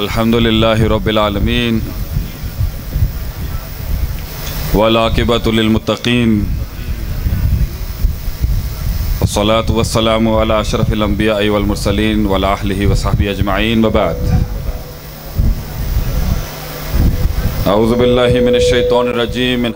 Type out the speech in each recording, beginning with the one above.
अल्हम्दुलिल्लाहि रब्बिल आलमीन वल आक़िबतु लिल मुत्तक़ीन वस्सलातु वस्सलामु अला अशरफिल अंबिया'i वल मुरसलीन व अला आलिहि व सहबिहि अजमईन व बाद। अऊज़ु बिल्लाहि मिनश शैतानिर रजीम।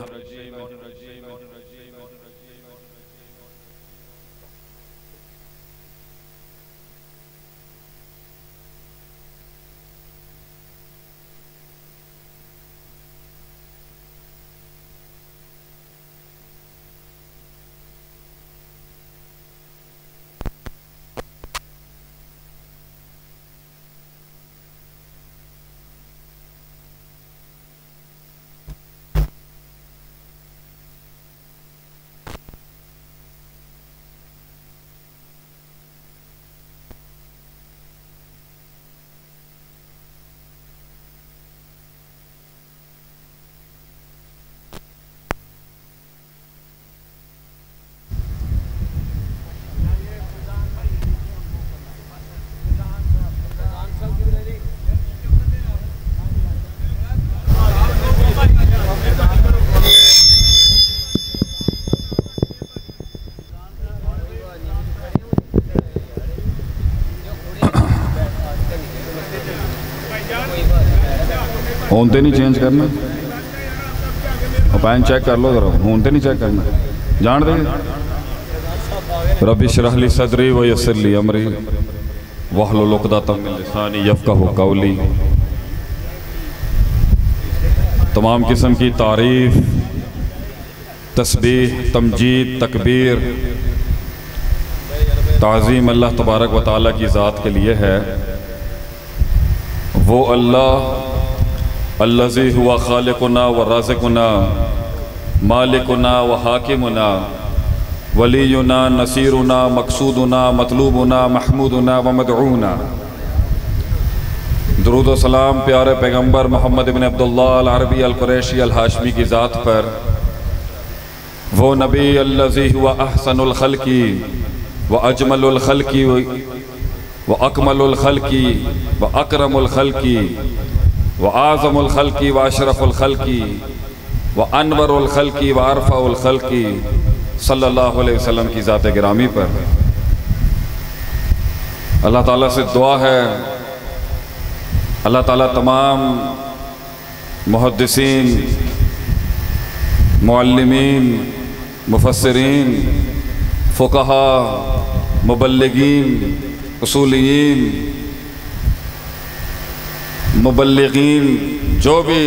होते नहीं चेंज करना, पैन चेक कर लो जरा, होते नहीं चेक करना, जान दे। रब्बि इश्रह ली सदरी व यस्सिर ली अमरी वहलुल उक़दतम मिन लिसानी यफ़क़हू क़ौली। तमाम किस्म की तारीफ़, तस्बीह, तमजीद, तकबीर, ताज़ीम अल्लाह तबारक व तआला की ज़ात के लिए है। वो अल्लाह अल्लज़ी हुवा खालिकुना व राज़िकुना मालिकुना व हाकिमुना वलीयुना नसीरुना मकसूदुना मतलूबुना महमूदुना व मदऊना। दुरूद व सलाम प्यारे पैगम्बर मोहम्मद इब्न अब्दुल्लाह अल अरबी अल कुरैशी अल हाशमी की ज़ात पर। वो नबी अल्लज़ी हुवा अहसनुल खल्क़ी व अजमलुल खल्क़ी व अकमलुल खल्क़ी व अकरमुल खल्क़ी व आज़मुल खल्क़ी व अशरफुल खल्क़ी व अनवरुल खल्क़ी व अरफ़ाउल खल्क़ी सल्लल्लाहु अलैहि वसल्लम की ज़ात गिरामी पर अल्लाह ताला से दुआ है, अल्लाह ताला तमाम मुहद्दिसीन, मुअल्लिमीन, मुफस्सिरीन, फ़ुक़हा, मुबल्लिगीन, उसूलियीन, मुबल्लिगीन, जो भी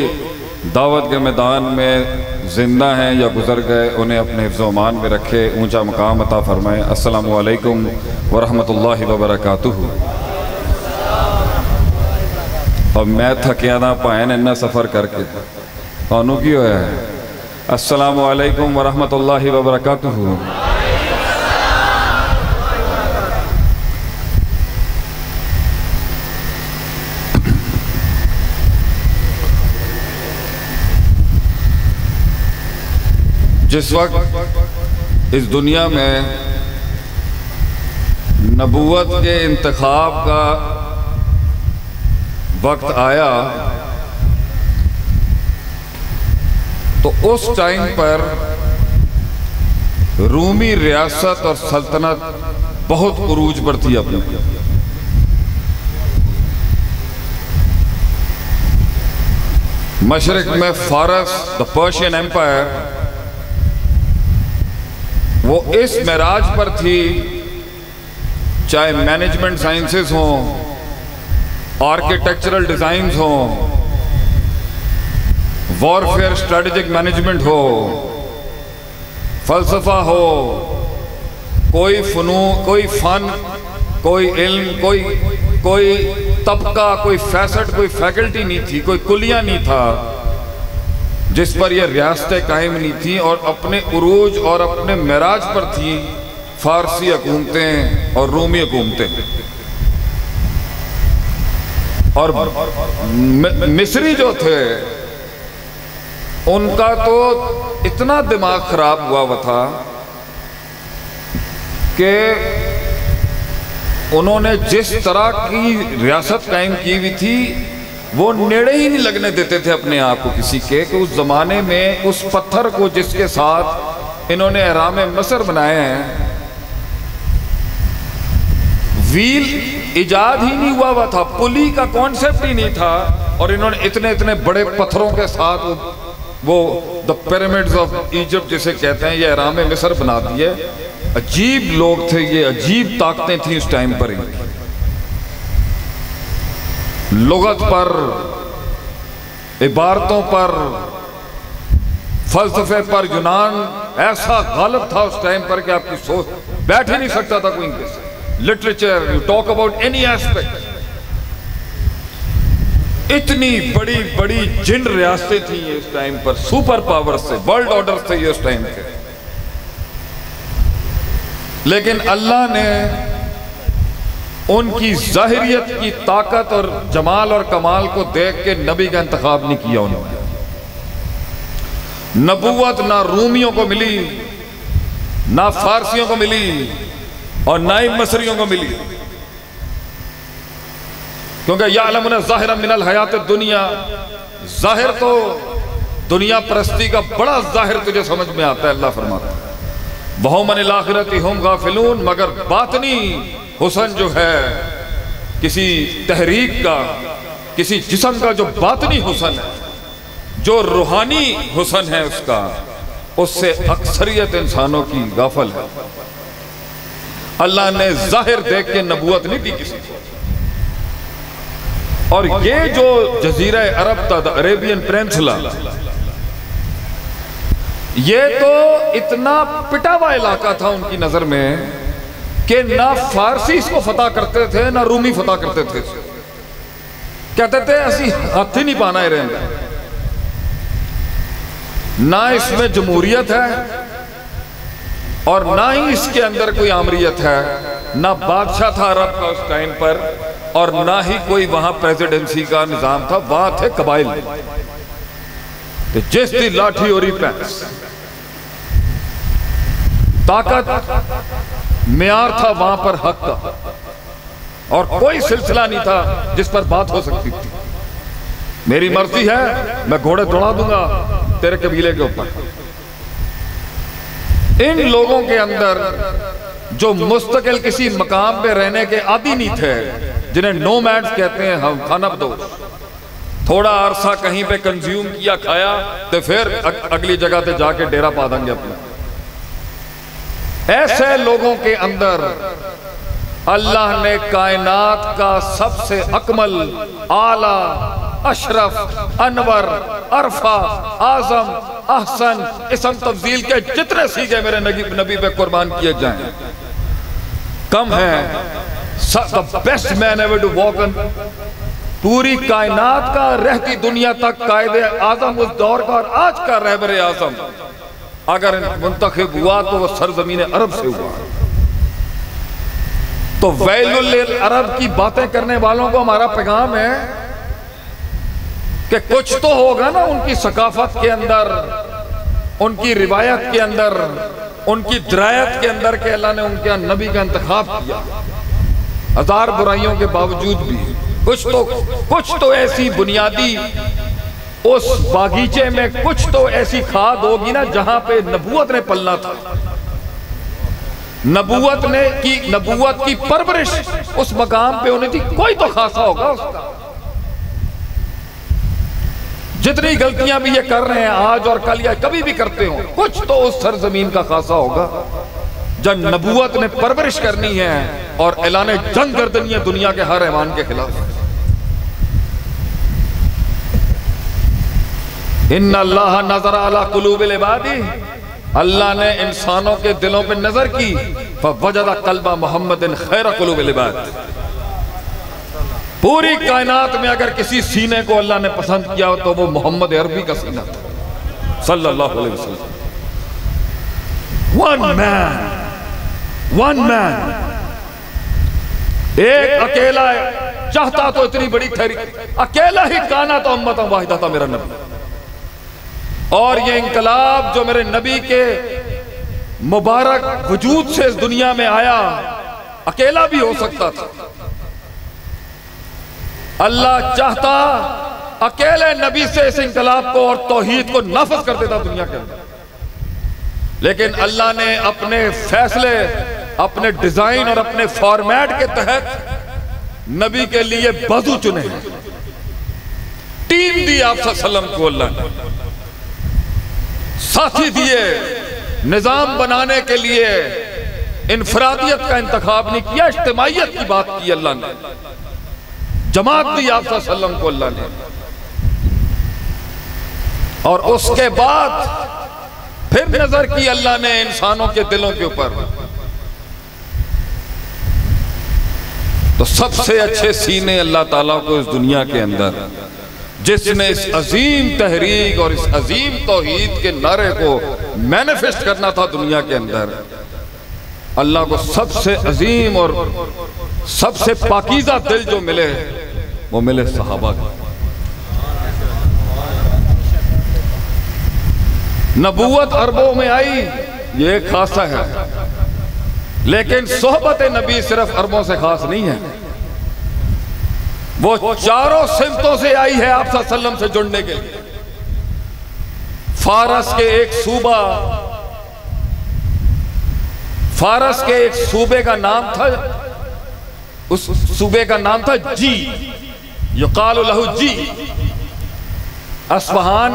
दावत के मैदान में ज़िंदा हैं या गुज़र गए, उन्हें अपने हिफ्ज़ व अमान में रखे, ऊंचा मकाम अता फ़रमाएँ। अस्सलामु अलैकुम व रहमतुल्लाहि व बरकातुहू। और मैं थकिया ना भाएं इन्ना सफ़र करके, थानू की होया है? अस्सलामु अलैकुम व रहमतुल्लाहि व बरकातुहू। जिस वक्त इस दुनिया में नबूवत के इंतखाब का वक्त आया, तो उस टाइम पर रूमी रियासत और सल्तनत बहुत उरूज पर थी अपने। मशरिक में फारस, द पर्शियन एम्पायर, वो इस मेराज पर थी, चाहे मैनेजमेंट साइंसेस हों, आर्किटेक्चरल डिज़ाइंस हों, वॉरफेयर स्ट्रेटेजिक मैनेजमेंट हो, फ़लसफ़ा हो, कोई फ़नून, कोई फ़न, कोई इल्म, कोई तबका, कोई फैसेट, कोई फैकल्टी नहीं थी, कोई कुलिया नहीं था जिस पर यह रियासतें कायम नहीं थी और अपने उरूज और अपने मेराज पर थी फारसी हुकूमतें और रूमी हुकूमतें। और मिस्री जो थे उनका तो इतना दिमाग खराब हुआ हुआ था कि उन्होंने जिस तरह की रियासत कायम की हुई थी वो नेड़े ही नहीं लगने देते थे अपने आप को किसी के, कि उस जमाने में उस पत्थर को जिसके साथ इन्होंने एहराम मसर बनाए हैं, व्हील इजाद ही नहीं हुआ था, पुली का कॉन्सेप्ट ही नहीं था, और इन्होंने इतने इतने बड़े पत्थरों के साथ वो द पिरामिड्स ऑफ इजिप्ट जिसे कहते हैं, ये एहराम मिस्र बना दिए। अजीब लोग थे ये, अजीब ताकतें थी उस टाइम पर इनकी। लुगत पर, इबारतों पर, फलसफे पर यूनान ऐसा गालिब था उस टाइम पर कि आपकी सोच बैठ ही नहीं सकता था कोई इनके साथ। Literature, you talk about any aspect, इतनी बड़ी बड़ी जिन रियासतें थी ये उस टाइम पर, सुपर पावर से, वर्ल्ड ऑर्डर थे ये उस टाइम के। लेकिन अल्लाह ने उनकी जाहिरियत की ताकत और जमाल और कमाल को देख के नबी का इंतखाब नहीं किया उन्होंने। नबूवत ना रूमियों को मिली, ना फारसियों को मिली, और ना ही मसरियों को मिली, क्योंकि यालमुन ज़ाहिरन मिनल हयात दुनिया, जाहिर तो दुनिया परस्ती का बड़ा जाहिर तुझे समझ में आता है, अल्लाह फरमाता है वहुम अनिल आखिरति हुम गाफिलून, मगर बातनी हुसन जो है किसी तहरीक का, किसी जिस्म का जो बातनी हुसन है, जो रूहानी हुसन है उसका, उससे अक्सरियत इंसानों की गाफल है। अल्लाह ने जाहिर देख के नबूवत नहीं दी किसी को। और ये जो जजीरा अरब था, अरेबियन पेनिनसुला, ये तो इतना पिटा हुआ इलाका था उनकी नजर में कि ना फारसी इसको फतह करते थे, ना रूमी फतह करते थे। कहते थे ऐसी हाथ ही नहीं पाना है रहना, ना इसमें जमहूरियत है और ना ही इसके अंदर कोई आमरीयत है, ना बादशाह था अरब का उस टाइम पर, और ना ही कोई वहां प्रेसिडेंसी का निजाम था, वहां थे कबाइल। तो जिस दी लाठी और पैंस, ताकत म्यार था वहां पर हक का, और कोई सिलसिला नहीं था जिस पर बात हो सकती थी। मेरी मर्जी है, मैं घोड़े दौड़ा दूंगा तेरे कबीले के ऊपर। इन लोगों के अंदर जो मुस्तकिल किसी मकाम पे रहने के आदी नहीं थे, जिन्हें नोमैड्स कहते हैं, हम खानाबदोश, थोड़ा अरसा कहीं पे कंज्यूम किया, खाया, तो फिर अगली जगह पे जाके डेरा पा देंगे अपना। ऐसे लोगों के अंदर अल्लाह ने कायनात का सबसे अकमल, आला, अशरफ, अनवर, अरफा, आजम, अहसन इसम तब्दील के जितने सीगे मेरे नबी पे कुर्बान किए जाएं कम है। The best man ever to walk on, पूरी कायनात का रहती दुनिया तक कायदे आजम उस दौर का और आज का रहबर आजम अगर मुंतखब हुआ तो वह सरजमीन अरब से हुआ। तो वैलुल लिल अरब की बातें करने वालों को हमारा पैगाम है कि कुछ तो होगा ना उनकी सकाफत के अंदर, उनकी रिवायत के अंदर, उनकी दरायत के अंदर के अल्लाह ने उनके नबी का इंतखाब किया। हजार बुराइयों के बावजूद भी कुछ तो ऐसी बुनियादी उस बागीचे में कुछ तो ऐसी खाद होगी ना जहां पे नबूवत ने पलना था। नबूवत की परवरिश उस मकाम पे होनी थी, कोई तो खासा होगा उसका। जितनी गलतियां भी ये कर रहे हैं आज और कल या कभी भी करते हो, कुछ तो उस सरजमीन का खासा होगा जब नबूवत ने परवरिश करनी है और ऐलान जंग गर्दनी है दुनिया के हर ऐवान के खिलाफ। इन्ना अल्लाह नज़र अला कुलूबिल इबादी, अल्लाह ने इंसानों के दिलों पे नजर की, फवजदा कल्बा मुहम्मदिन खैर कुलूबिल इबाद। पूरी कायनात में अगर किसी सीने को अल्लाह ने पसंद किया तो वो मोहम्मद अरबी का सीना था सल्लल्लाहु अलैहि वसल्लम। वन मैन, एक अकेला चाहता तो इतनी बड़ी ठहरी, अकेला ही काना तो उम्मत वाहिदा था मेरा नबी। और ये इंकलाब जो मेरे नबी के मुबारक वजूद से इस दुनिया में आया, अकेला भी हो सकता था, अल्लाह चाहता अकेले नबी से इस इंकलाब को और तौहीद को नाफिज कर देता दुनिया के अंदर, लेकिन अल्लाह ने अपने फैसले, अपने डिजाइन और अपने फॉर्मेट के तहत नबी के लिए बाजू चुने, टीम दी आप सल्लम को अल्लाह ने, साथी दिए, निजाम बनाने के लिए इनफरादियत का इंतखाब नहीं किया, इज्तिमाइयत की बात की अल्लाह ने, जमात दी आप सल्लम को अल्लाह ने। और उसके बाद फिर नजर की अल्लाह ने इंसानों के दिलों के ऊपर, तो सबसे अच्छे सीने अल्लाह ताला को इस दुनिया के अंदर, जिसने इस अजीम तहरीक और इस अजीम तौहीद के नारे को मैनिफेस्ट करना था दुनिया के अंदर, अल्लाह को सबसे अजीम और सबसे पाकीज़ा दिल जो मिले वो मिले सहाबा को। नबूवत अरबों में आई ये एक खासा है, लेकिन सोहबत नबी सिर्फ अरबों से खास नहीं है, वो चारों सिमतों से आई है आप सल्लम से जुड़ने के लिए। फारस के एक सूबे का नाम था, उस सूबे का नाम था जी, युकालु लहू जी। अस्फहान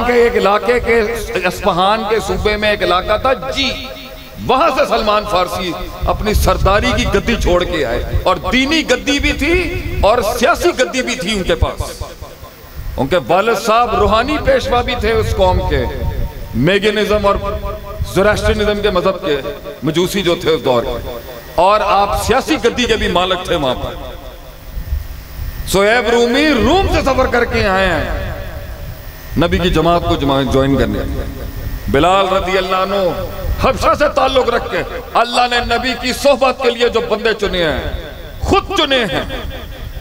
के सूबे में एक इलाका था जी, वहां से सलमान फारसी अपनी सरदारी की गद्दी छोड़ के आए, और दीनी गद्दी भी थी और सियासी गद्दी भी थी उनके पास। उनके वालिद साहब रूहानी पेशवा भी थे उस कौम के, मेगनिज्म और ज़ोरास्ट्रियनिज्म के मजहब के मजूसी जो थे उस दौर के, और आप सियासी गद्दी के भी मालिक थे वहां पर। सोएब रूमी रूम से सफर करके आए हैं नबी की जमात को ज्वाइन करने। बिलाल रज़ी अल्लाह अन्हु हबशा से ताल्लुक रख के अल्लाह ने नबी की सोहबत के लिए जो बंदे चुने हैं, खुद चुने हैं।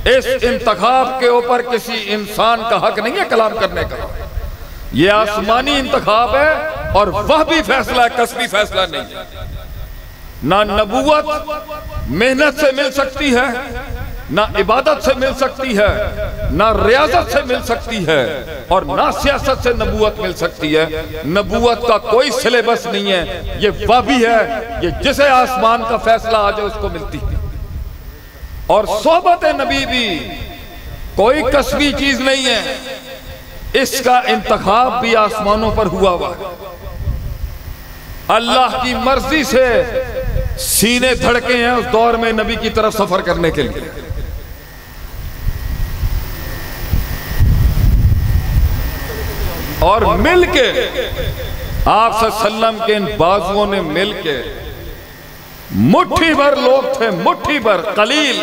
इस इंतखाब के ऊपर किसी इंसान का हक नहीं है कलाम करने का, ये आसमानी इंतखाब है, और वह भी फैसला है, कसबी फैसला नहीं है। ना नबूवत मेहनत से मिल सकती है, ना इबादत से मिल सकती है, ना रियाजत से मिल सकती है, और ना सियासत से नबूवत मिल सकती है। नबूवत का कोई सिलेबस नहीं है, ये वह भी है ये जिसे आसमान का फैसला आ जाए उसको मिलती है। और सोहबत नबी भी कोई कसबी चीज नहीं है, इसका इंतखाब भी आसमानों पर हुआ हुआ। अल्लाह की मर्जी से सीने धड़के हैं उस दौर में नबी की तरफ सफर करने के लिए। और मिलके आप सल्लम के इन बाजुओं ने मिलके, मुट्ठी भर लोग थे, मुट्ठी भर, कलील,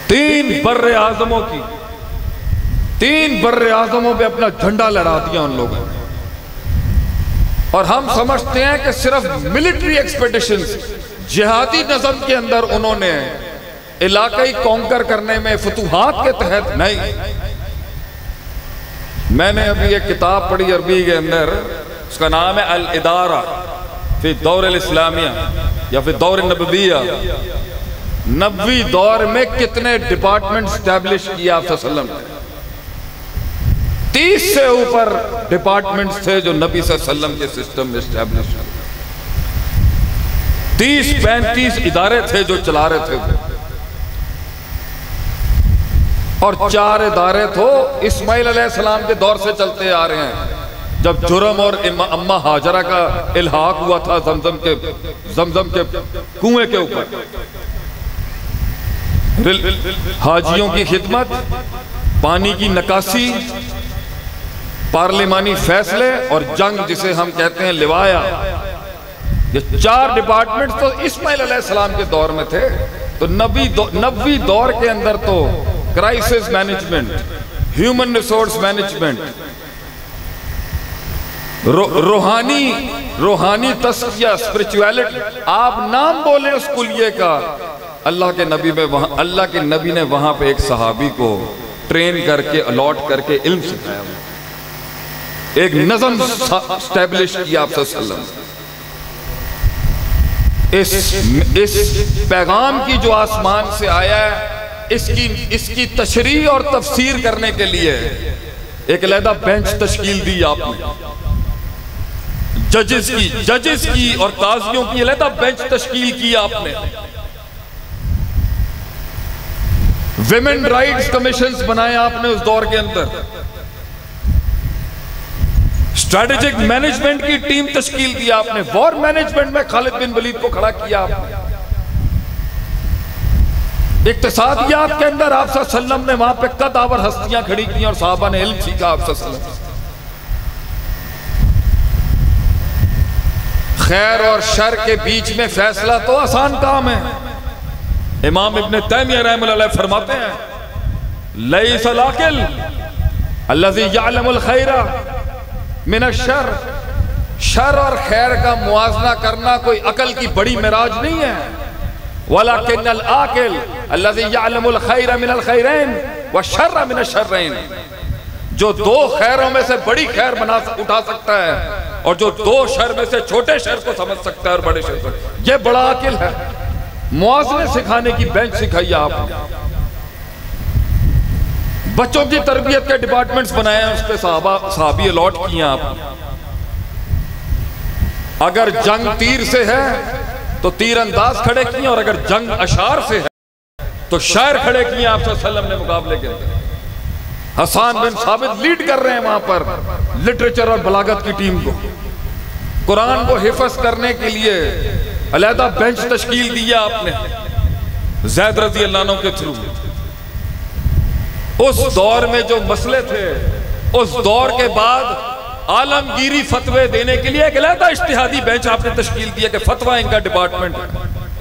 3 बर्रे आज़मों पे अपना झंडा लहरा दिया उन लोगों ने। और हम समझते हैं कि सिर्फ मिलिट्री एक्सपेडिशंस, जिहादी नज़म के अंदर उन्होंने इलाकाई कॉन्कर करने में, फतूहात के तहत नहीं। मैंने अभी एक किताब पढ़ी अरबी के अंदर, उसका नाम है अल इदारा फी दौर अल इस्लामिया या फिर दौर नबविया। नबवी दौर में कितने डिपार्टमेंट स्टैब्लिश किया आप सल्लम ने? 30 से ऊपर डिपार्टमेंट्स थे जो नबी सल्लम के सिस्टम में स्टैब्लिश, 30-35 इदारे थे जो चला रहे थे, और 4 इदारे तो इस्माइल अलैहिस्सलाम के दौर से चलते आ रहे हैं, जब जुर्म और अम्मा हाजरा का इल्हाक हुआ था जमजम के कुएं के ऊपर। हाजियों की खिदमत, पानी की नकासी, पार्लिमानी फैसले और जंग जिसे हम कहते हैं लिवाया, ये 4 डिपार्टमेंट तो इस्माइल अलैहिस्सलाम के दौर में थे। तो नबवी दौर के अंदर तो crisis management, human resource management, रूहानी तस्किया, स्पिरिचुअलिटी, आप नाम बोले उस कुलिये का। अल्लाह के नबी ने वहां पे एक सहाबी को ट्रेन करके, अलॉट करके इल्म सिखाया, एक नज़म स्टैब्लिश किया आप सल्लम। इस पैगाम की जो आसमान से आया है इसकी तशरीह और तफसीर करने के लिए एक अलहदा बेंच तश्कील दी आपने, जजेस की और काजियों की अलहदा बेंच तश्कील की आपने, विमेन राइट्स कमीशंस बनाए आपने उस दौर के अंदर, स्ट्रेटेजिक मैनेजमेंट की टीम तश्कील दी आपने, वॉर मैनेजमेंट में खालिद बिन वलीद को खड़ा किया आपने, इक्तिसादियात के अंदर आप सल्लम ने वहां पे कदावर हस्तियां खड़ी की और साहबा ने इल्म सीखा आप सल्लम। खैर और शर के बीच में फैसला तो आसान काम है। इमाम इब्न तैमिया रहमतुल्लाह फरमाते हैं लैसल आकिल अल्लज़ी यअलमुल खैरा मिनश्शर, शर और खैर का मुआजना करना कोई अकल की बड़ी मिराज नहीं है। वलाकिन्नल आकिल अल्लज़ी यअलमुल खैरा मिनल खैरैन व शर्र मिनश शर्रैन, जो दो खैरों में से बड़ी खैर उठा सकता है और जो दो शर में से छोटे शर को समझ सकता है और बड़े शर को, ये बड़ा आकिल है। मुआज़ने सिखाने की बेंच सिखाई आपने, बच्चों की तरबियत के डिपार्टमेंट्स बनाए हैं, उस पर साहबी अलॉट किए आपने। अगर जंग तीर से है तो तीर अंदाज खड़े किए और अगर जंग अशार से है तो शायर खड़े किए आप सल्लम ने मुकाबले के अंदर। हसन बिन साबित लीड कर रहे हैं वहां पर लिटरेचर और बलागत की टीम को। कुरान को हिफ्ज करने के लिए अलहदा बेंच तश्कील दिया आपने ज़ैद रज़ी अल्लाह अन्हु के थ्रू। उस दौर में जो मसले थे, उस दौर के बाद आलमगीरी फतवे देने के लिए एक अलहदा इज्तिहादी बेंच आपने तश्कील दिया कि फतवा इनका डिपार्टमेंट है,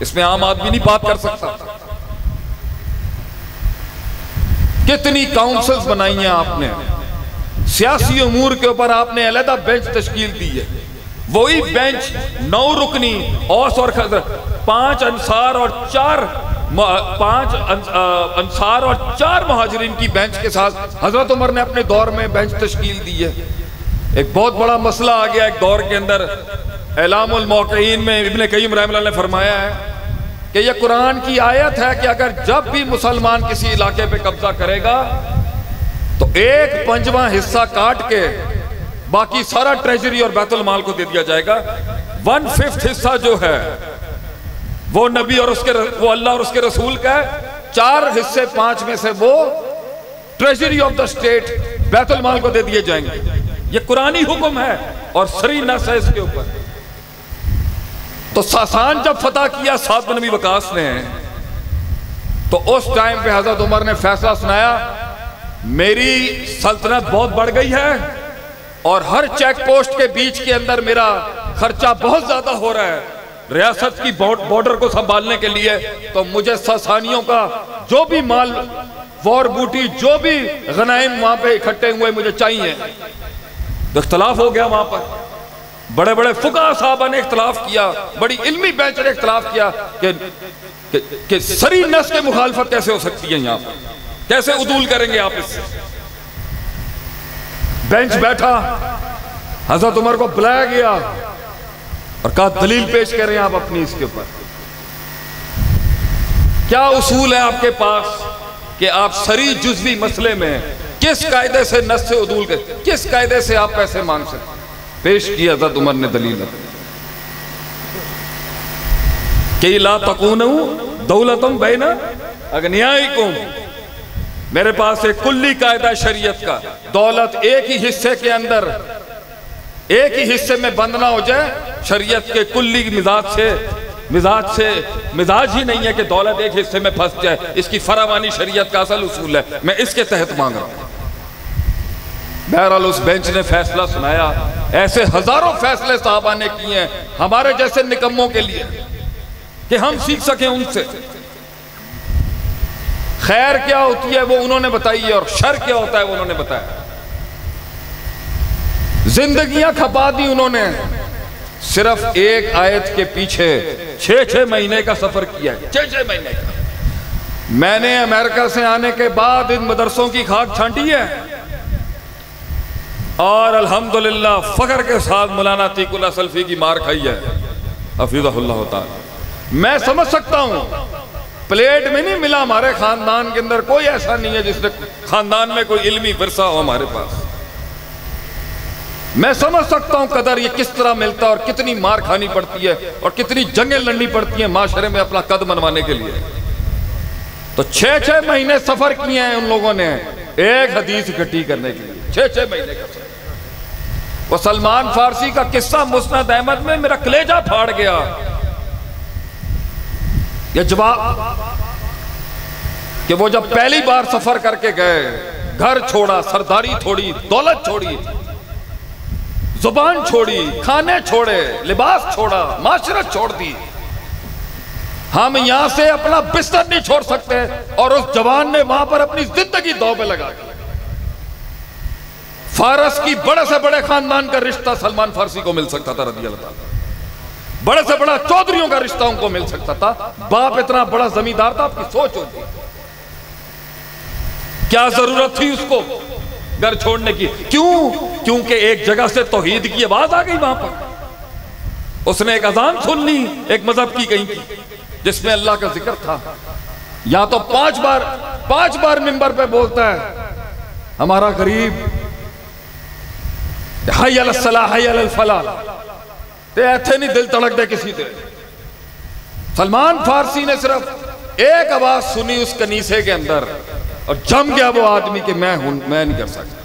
इसमें आम आदमी नहीं बात कर सकता। कितनी काउंसिल्स बनाई हैं आपने, सियासी उमूर के ऊपर आपने अलहदा बेंच तश्कील दी है। वही बेंच 9 रुकनी औस और खज़र, 5 अंसार और 4 मुहाजिरीन की बेंच के साथ हजरत उमर ने अपने दौर में बेंच तश्कील दी है। एक बहुत बड़ा मसला आ गया एक दौर के अंदर। एलामुल मौक़ईन में इब्न क़य्यिम रहमतुल्लाह ने फरमाया है कि यह कुरान की आयत है कि अगर जब भी मुसलमान किसी इलाके पे कब्जा करेगा तो 1/5 हिस्सा काट के बाकी सारा ट्रेजरी और बैतुल माल को दे दिया जाएगा। 1/5 हिस्सा जो है वो नबी और वो अल्लाह और उसके रसूल का है। 4 हिस्से 5 में से वो ट्रेजरी ऑफ द स्टेट बैतुल माल को दे दिए जाएंगे। ये कुरानी हुक्म है और सरी नस है इसके ऊपर। तो सासान जब फतह किया साद बिन नबी वकास ने, तो उस टाइम पे हजरत उमर ने फैसला सुनाया मेरी सल्तनत बहुत बढ़ गई है और हर चेक पोस्ट के बीच के अंदर मेरा खर्चा बहुत ज्यादा हो रहा है रियासत की बॉर्डर को संभालने के लिए, तो मुझे सासानियों का जो भी माल वॉर बूटी जो भी गनाइम वहां पे इकट्ठे हुए मुझे चाहिए। तो इख्तलाफ हो गया वहां पर, बड़े बड़े फुक़हा साहबा ने इख्तलाफ किया, बड़ी इल्मी बेंच ने इख्तलाफ किया कि सरी नस के मुखालफत कैसे हो सकती है, यहाँ पर कैसे उदूल करेंगे आप इससे। बेंच बैठा, हजरत उमर को बुलाया गया और कहा दलील पेश करें आप अपनी इसके ऊपर, क्या उसूल है आपके पास कि आप सरी जुज़वी मसले में किस कायदे से नस से उदूल कर, किस कायदे से आप पैसे मांग सकते। पेश किया हज़रत उमर ने दलील कि ला तकूनु दौलतुम बैना अगनियाइकुम, मेरे पास एक कुल्ली कायदा शरीयत का, दौलत एक ही हिस्से के अंदर एक ही हिस्से में बंद ना हो जाए। शरीयत के कुल्ली मिजाज ही नहीं है कि दौलत एक हिस्से में फंस जाए, इसकी फरावानी शरीयत का असल उसूल है, मैं इसके तहत मांग रहा हूं। बहरहाल उस बेंच ने फैसला सुनाया। ऐसे हजारों फैसले साहबा ने किए हैं हमारे जैसे निकम्मों के लिए कि हम सीख सकें उनसे। खैर क्या होती है वो उन्होंने बताई है और शर क्या होता है वो उन्होंने बताया। जिंदगियां खपा दी उन्होंने, सिर्फ एक आयत के पीछे 6-6 महीने का सफर किया है, 6-6 महीने का। मैंने अमेरिका से आने के बाद इन मदरसों की खाक छांटी है और अल्हम्दुलिल्लाह फख्र के साथ मौलाना अतीकुल्लाह सल्फी की मार खाई है हफीज़हुल्लाह ताला। मैं समझ सकता हूं प्लेट में नहीं मिला। हमारे खानदान के अंदर कोई ऐसा नहीं है जिसने खानदान में कोई इल्मी विरसा हो हमारे पास। मैं समझ सकता हूं कदर ये किस तरह मिलता है और कितनी मार खानी पड़ती है और कितनी जंगें लड़नी पड़ती हैं माशरे में अपना कद मनवाने के लिए। तो 6-6 महीने सफर किए हैं उन लोगों ने एक हदीस इकट्ठी करने के लिए। 6-6 महीने का सफर। वो सलमान फारसी का किस्सा मुस्नद अहमद में मेरा कलेजा फाड़ गया। ये जवाब कि वो जब पहली बार सफर करके गए, घर छोड़ा, सरदारी छोड़ी, दौलत छोड़ी, जुबान छोड़ी, खाने छोड़े, लिबास छोड़ा, माशरत छोड़ दी। हम यहां से अपना बिस्तर नहीं छोड़ सकते और उस जवान ने वहां पर अपनी जिंदगी दांव पे लगा दी। फारस की बड़े से बड़े खानदान का रिश्ता सलमान फारसी को मिल सकता था रज़ी अल्लाह ताला। बड़े से बड़ा चौधरियों का रिश्ता उनको मिल सकता था। बाप इतना बड़ा जमींदार था, आपकी सोच होती। क्या जरूरत थी उसको घर छोड़ने की? क्यों? क्योंकि एक जगह से तौहीद की आवाज आ गई वहां पर। उसने एक अजान सुन ली एक मजहब की कहीं की जिसमें अल्लाह का जिक्र था। या तो 5 बार मिंबर पे बोलता है हमारा गरीब, हय अल सलाह हय अल फलाह, ते ऐसे नहीं दिल तड़क दे किसी दे। सलमान फारसी ने सिर्फ एक आवाज सुनी उस कनीसे के अंदर और जम गया वो आदमी कि मैं नहीं कर सकता।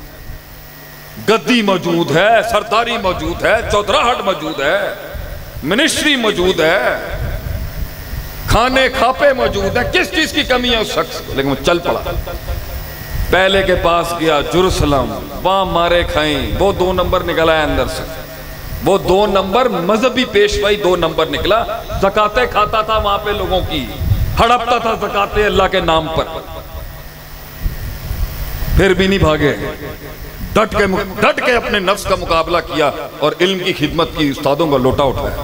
गद्दी मौजूद है, सरदारी मौजूद है, चौधराहट मौजूद है, मिनिस्ट्री मौजूद है, खाने खापे मौजूद है, किस चीज की कमी है उस शख्स को? लेकिन वो चल पड़ा। पहले के पास गया जेरूसलम, वहां मारे खाई, वो 2 नंबर निकला है अंदर से। वो 2 नंबर मजहबी पेशवाई 2 नंबर निकला। ज़कातें खाता था वहां पे लोगों की, हड़पता था ज़कातें अल्लाह के नाम पर। फिर भी नहीं भागे, डट के अपने नफ्स का मुकाबला किया और इल्म की खिदमत की, उस्तादों का लोटा उठाया।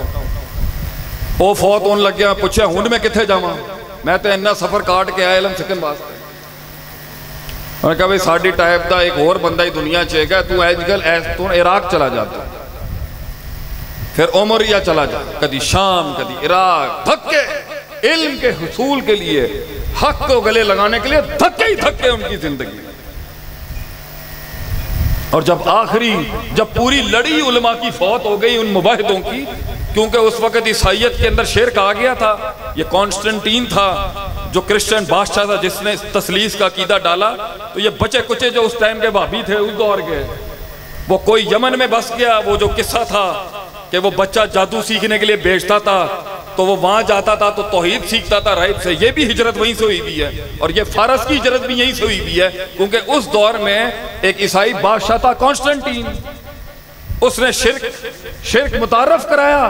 वो फौत होने लग गया, पूछा हुण मैं किथे जावां, मैं तो इन्ना सफर काट के आया इल्म सिखण वास्ते। उन्होंने कहा भाई साडी टाइप का एक और बंदा ही दुनिया च हैगा, तू अजकल तू इराक चला जाता, फिर उमरिया चला जा, कभी शाम कभी इराक, धक्के इल्म के हुसूल के लिए, हक को गले लगाने के लिए धक्के ही धक्के उनकी जिंदगी। और जब पूरी लड़ी उलमा की फौत हो गई उन मुबाहिदों की, क्योंकि उस वक्त ईसाइयत के अंदर शिर्क आ गया था। ये कॉन्स्टेंटीन था जो क्रिश्चियन बादशाह था जिसने तसलीस का अकीदा डाला। तो ये बचे कुचे जो उस टाइम के भाभी थे उस दौर के, वो कोई यमन में बस गया। वो जो किस्सा था कि वो बच्चा जादू सीखने के लिए भेजता था, तो वो वहां जाता था तो तौहीद सीखता था राइब से। ये भी हिजरत वहीं से हुई हुई है और ये फारस की हिजरत भी यहीं से हुई हुई है, क्योंकि उस दौर में एक ईसाई बादशाह था कॉन्स्टेंटीन। उसने शिर्क मुतारफ कराया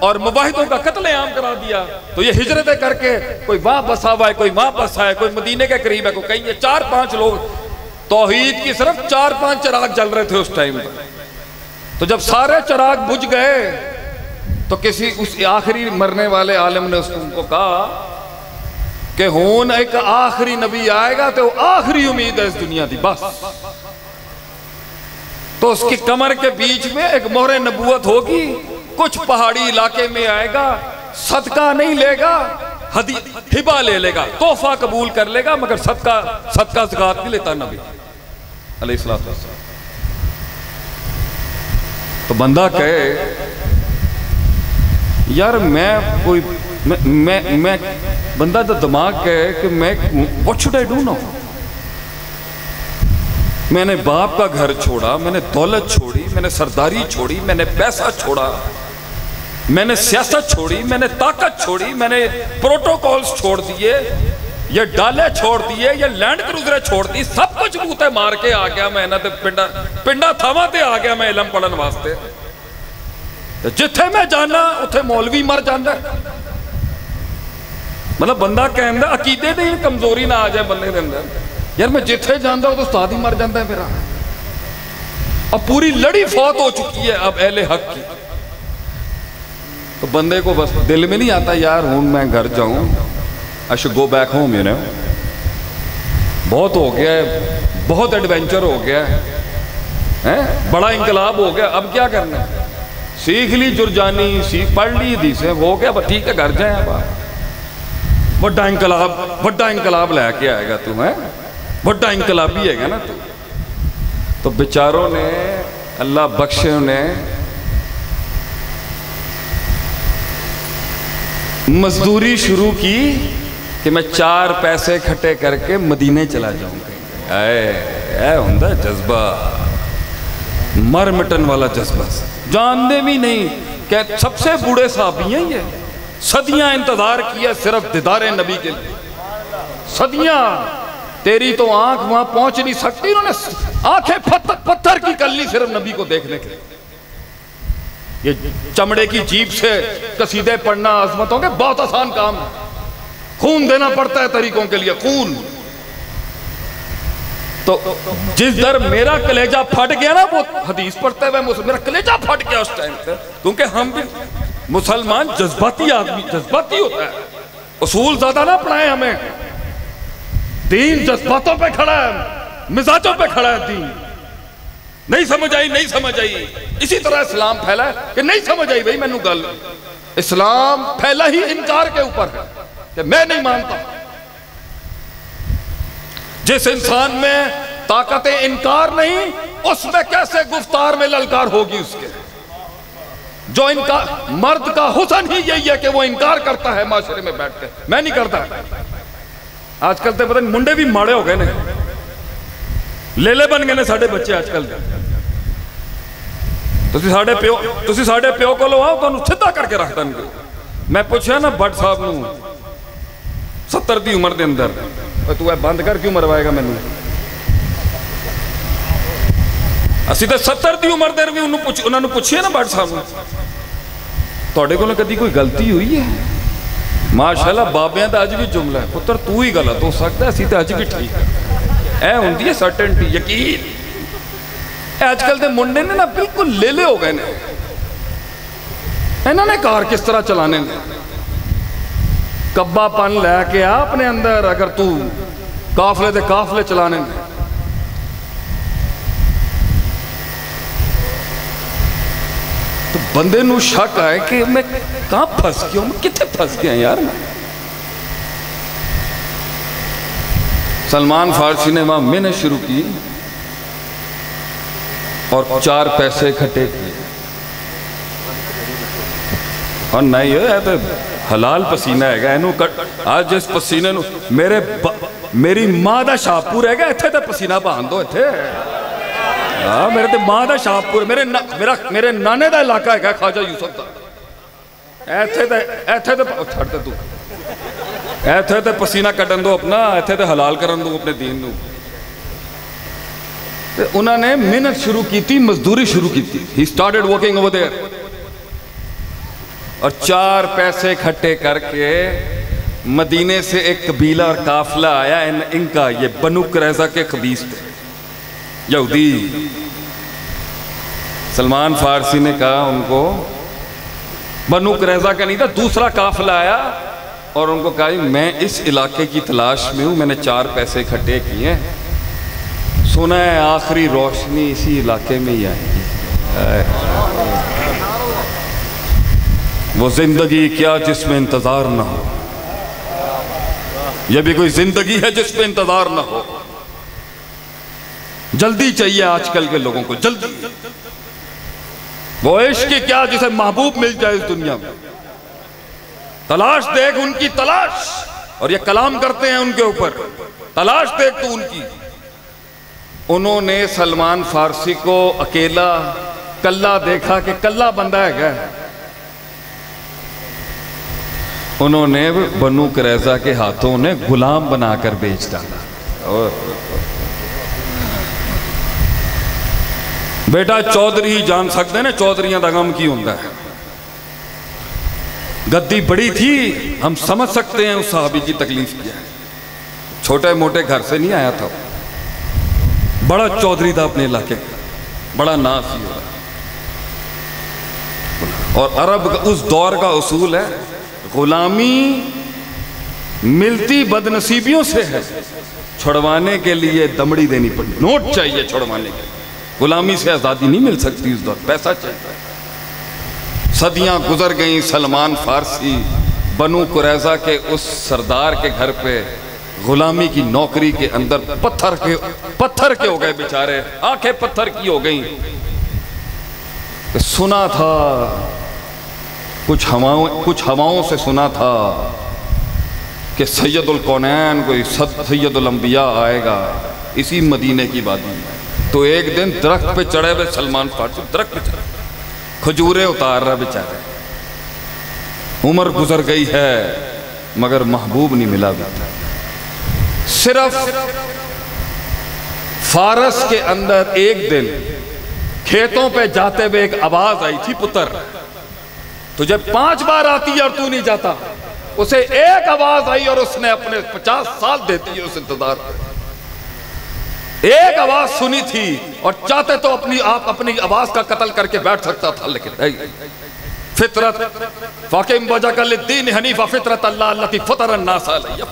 और मुबाहिदों का कत्लेआम करा दिया। तो ये हिजरतें करके कोई वहां बसा हुआ है, कोई वहां बसा है, कोई मदीने के करीब है, कोई कहीं। ये 4-5 लोग, तौहीद की सिर्फ 4-5 चिराग जल रहे थे उस टाइम पर। तो जब सारे चिराग बुझ गए तो किसी उस आखिरी मरने वाले आलिम ने उनको कहा कि हुन एक आखिरी नबी आएगा तो आखिरी उम्मीद है इस दुनिया की, बस। तो उसकी कमर के बीच में एक मोहरे नबूवत होगी, कुछ पहाड़ी इलाके में आएगा, सदका नहीं लेगा, हिबा ले लेगा, तोहफा कबूल कर लेगा, मगर सदका ज़कात नहीं लेता नबी अलैहिस्सलातु वस्सलाम। तो बंदा कहे यार मैं बंदा तो दिमाग कहे कि मैं what should I do now. मैंने बाप का घर छोड़ा, मैंने दौलत छोड़ी, मैंने सरदारी छोड़ी, मैंने पैसा छोड़ा, मैंने सियासत छोड़ी, मैंने ताकत छोड़ी, मैंने प्रोटोकॉल्स छोड़ दिए, ये डाले छोड़ दिए, ये लैंड क्रूजर छोड़ दी, सब कुछ बूते मार के आ गया मैं ते पिंडा थावां ते आ गया मैं इलम पढ़न वास्ते। जिथे मैं जाना उथे मौलवी मर जाता। मतलब बंदा कहता अकीदे दी कमजोरी ना आ जाए बंदे के अंदर, यार मैं जिथे जाता तो उस्ताद ही मर जाता है मेरा। अब पूरी लड़ी फौत हो चुकी है अब अहले हक की। तो बंदे को बस दिल में नहीं आता यार हूं मैं घर जाऊं, I should go back home, you know. बहुत हो गया है, बहुत एडवेंचर हो गया है, बड़ा इंकलाब हो गया, अब क्या करना है? सीख ली जुरजानी, पढ़ ली हदीसें, हो गया, बस ठीक है घर जाए। अब बड़ा इनकलाब लैके आएगा तू, है बड़ा इनकलाबी है ना तू। तो बेचारों ने, अल्लाह बख्शे ने, मजदूरी शुरू की कि मैं 4 पैसे इकट्ठे करके मदीने चला जाऊंगा। ऐ होंदा जज्बा, मर मिटन वाला जज्बा। जानते भी नहीं कि सबसे बूढ़े साहबी हैं ये, सदियां इंतजार किया सिर्फ दीदारे नबी के लिए, सदियां। तेरी तो आंख वहां पहुंच नहीं सकती, उन्होंने आंखें पत्थर की कर ली सिर्फ नबी को देखने के लिए। ये चमड़े की जीभ से कसीदे पढ़ना अजमतों के बहुत आसान काम है, खून देना पड़ता है तरीकों के लिए, खून। तो जिस दर मेरा कलेजा फट गया ना, वो हदीस पढ़ते हुए मेरा कलेजा फट गया उस टाइम पे, क्योंकि हम भी मुसलमान जज्बाती आदमी, जज्बाती होता है, उसूल ज्यादा ना पढ़ाए हमें। दीन जज्बातों पे खड़ा है, मिजाजों पे खड़ा है दीन। नहीं समझ आई, नहीं समझ आई। इसी तरह इस्लाम फैला है कि नहीं समझ आई भाई मैनू गल। इस्लाम फैला ही इनकार के ऊपर है कि मैं नहीं मानता। जिस इंसान में ताकत इनकार नहीं, उसमें कैसे गुफ्तार में ललकार होगी उसके। जो इनकार, मर्द का हुस्न ही यही है कि वो इनकार करता है माशरे में बैठ के, मैं नहीं करता। आजकल तो पता नहीं मुंडे भी माड़े हो गए ने, लेले बन गए ने साडे बच्चे आजकल। तुसी साडे प्यो को आओ, तुहानू सीधा करके रख देंगे। मैं पूछा ना भट्ट साहब नू 70 की उम्र के अंदर, तू बंद कर क्यों मरवाएगा मैनू? असी तो 70 की उम्र देर भी उन्होंने पूछिए ना भट्ट साहब, तुहाडे कोलों कदी कोई गलती हुई है? माशाअल्लाह बाबियां दा अज भी जुमला है, पुत्र तू ही गलत हो सकता है, असी तो अज भी ठीक है। ऐ होंदी है सर्टेनिटी, यकीन। आजकल के मुंडे ने ना बिल्कुल लेले हो गए ने, इन्होंने कार किस तरह चलाने ने। कब्बापन लैके आ अपने अंदर, अगर तू काफले दे काफले चलाने ने। तो बंदे नू शक आए कि मैं कहां फंस गया, मैं कितने फंस गया यार। सलमान फारसी ने वहां मेहनत शुरू की और 4 पैसे इकट्ठे किए। और नहीं है तो हलाल पसीना है इनू। आज जिस पसीने नू मेरी मां का शाहपुर है, इत्थे तो पसीना बहान दो इत्थे। हाँ, मेरे तो मां का शाहपुर, मेरे नाने का इलाका है ख्वाजा यूसुफ का। इत्थे तो छड़ दे तू, इत्थे तो पसीना कटन दो अपना, इत्थे तो हलाल करन दो अपने दीन नू। उन्होंने मेहनत शुरू की थी, मजदूरी शुरू की थी। He started working over there. और 4 पैसे इकट्ठे करके मदीने से एक कबीला और काफिला आया, इनका ये बनु कुरैज़ा के खबीस थे, यहूदी। सलमान फारसी ने कहा उनको, बनु कुरैज़ा का नहीं था, दूसरा काफिला आया और उनको कहा मैं इस इलाके की तलाश में हूँ, मैंने 4 पैसे इकट्ठे किए हैं, सुना है आखिरी रोशनी इसी इलाके में ही आएगी। वो जिंदगी क्या जिसमें इंतजार ना हो, यह भी कोई जिंदगी है जिसमें इंतजार ना हो। जल्दी चाहिए आजकल के लोगों को, जल्दी। वो इश्क क्या जिसे महबूब मिल जाए इस दुनिया में, तलाश देख उनकी तलाश। और ये कलाम करते हैं उनके ऊपर, तलाश देख तू उनकी। उन्होंने सलमान फारसी को अकेला कल्ला देखा कि कल्ला बंदा है, उन्होंने बनु कुरैज़ा के हाथों ने गुलाम बनाकर बेच डाला। बेटा चौधरी ही जान सकते हैं ना चौधरियां का गम की होता है। गद्दी बड़ी थी, हम समझ सकते हैं उस सहाबी की तकलीफ क्या है। छोटे मोटे घर से नहीं आया था, बड़ा चौधरी था अपने इलाके का, बड़ा नासी हो। और अरब उस दौर का उसूल है, गुलामी मिलती बदनसीबियों से है, छुड़वाने के लिए दमड़ी देनी पड़ी, नोट चाहिए छुड़वाने के लिए। गुलामी से आज़ादी नहीं मिल सकती उस दौर, पैसा चाहिए। सदियां गुजर गई, सलमान फारसी बनु कुरैजा के उस सरदार के घर पे गुलामी की नौकरी के अंदर पत्थर के हो गए बेचारे, आंखें पत्थर की हो गई। सुना था कुछ हवाओं से सुना था कि सैयदुल कौनैन कोई सैयदुल अंबिया आएगा इसी मदीने की वादी में। तो एक दिन दरख्त पे चढ़े हुए सलमान फारसी दरख्त पे चढ़े, खजूरें उतार रहा बेचारे। उम्र गुजर गई है मगर महबूब नहीं मिला बेटा। सिर्फ फारस के अंदर एक दिन खेतों पे जाते हुए एक आवाज आई थी, पुत्र तुझे 5 बार आती है और तू नहीं जाता। उसे एक आवाज आई और उसने अपने 50 साल देती है उस इंतजार पे। एक आवाज सुनी थी और चाहते तो अपनी आवाज का कत्ल करके बैठ सकता था, लेकिन फितरत फाकिम वजहकल्दीन हनीफा फितरत अल्लाह अल्लती फतरन नास अलैहा।